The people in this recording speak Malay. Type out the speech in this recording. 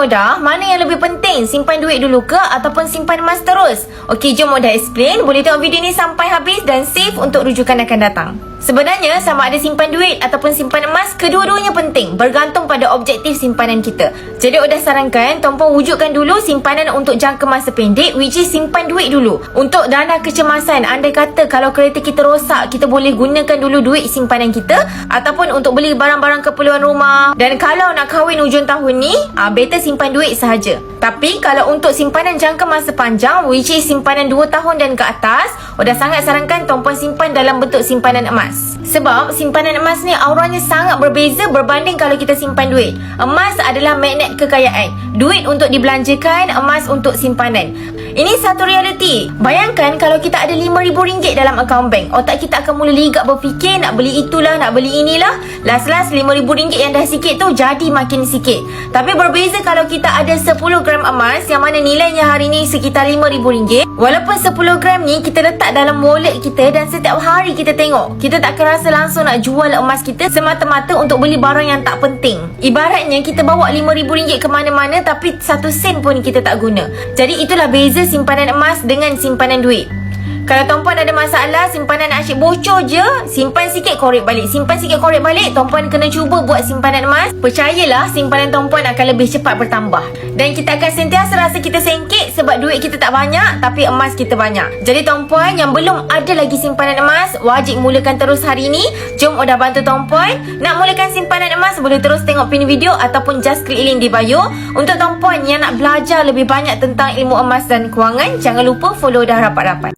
Oda, mana yang lebih penting? Simpan duit dulu ke ataupun simpan emas terus? Okey, jom Oda explain. Boleh tengok video ni sampai habis dan save untuk rujukan akan datang. Sebenarnya sama ada simpan duit ataupun simpan emas, kedua-duanya penting, bergantung pada objektif simpanan kita. Jadi Oda sarankan tuan-puan wujudkan dulu simpanan untuk jangka masa pendek, which is simpan duit dulu untuk dana kecemasan. Andai kata kalau kereta kita rosak, kita boleh gunakan dulu duit simpanan kita ataupun untuk beli barang-barang keperluan rumah. Dan kalau nak kahwin hujung tahun ni, better simpan duit sahaja. Tapi kalau untuk simpanan jangka masa panjang, which is simpanan 2 tahun dan ke atas, Oda sangat sarankan tuan-puan simpan dalam bentuk simpanan emas. Sebab simpanan emas ni auranya sangat berbeza berbanding kalau kita simpan duit. Emas adalah magnet kekayaan. Duit untuk dibelanjakan, emas untuk simpanan. Ini satu realiti. Bayangkan kalau kita ada RM5,000 dalam akaun bank, otak kita akan mula ligak berfikir nak beli itulah, nak beli inilah. Last RM5,000 yang dah sikit tu jadi makin sikit. Tapi berbeza kalau kita ada 10 gram emas yang mana nilainya hari ni sekitar RM5,000. Walaupun 10 gram ni kita letak dalam wallet kita dan setiap hari kita tengok, kita tak akan rasa langsung nak jual emas kita semata-mata untuk beli barang yang tak penting. Ibaratnya kita bawa RM5,000 ke mana-mana tapi 1 sen pun kita tak guna. Jadi itulah beza simpanan emas dengan simpanan duit. Kalau tuan-puan ada masalah, simpanan asyik bocor je, simpan sikit korek balik. Simpan sikit korek balik, tuan-puan kena cuba buat simpanan emas. Percayalah, simpanan tuan-puan akan lebih cepat bertambah. Dan kita akan sentiasa rasa kita sengkit sebab duit kita tak banyak tapi emas kita banyak. Jadi tuan-puan yang belum ada lagi simpanan emas, wajib mulakan terus hari ni. Jom Oda bantu tuan-puan. Nak mulakan simpanan emas, boleh terus tengok pin video ataupun just klik link di bio. Untuk tuan-puan yang nak belajar lebih banyak tentang ilmu emas dan kewangan, jangan lupa follow Oda rapat-rapat.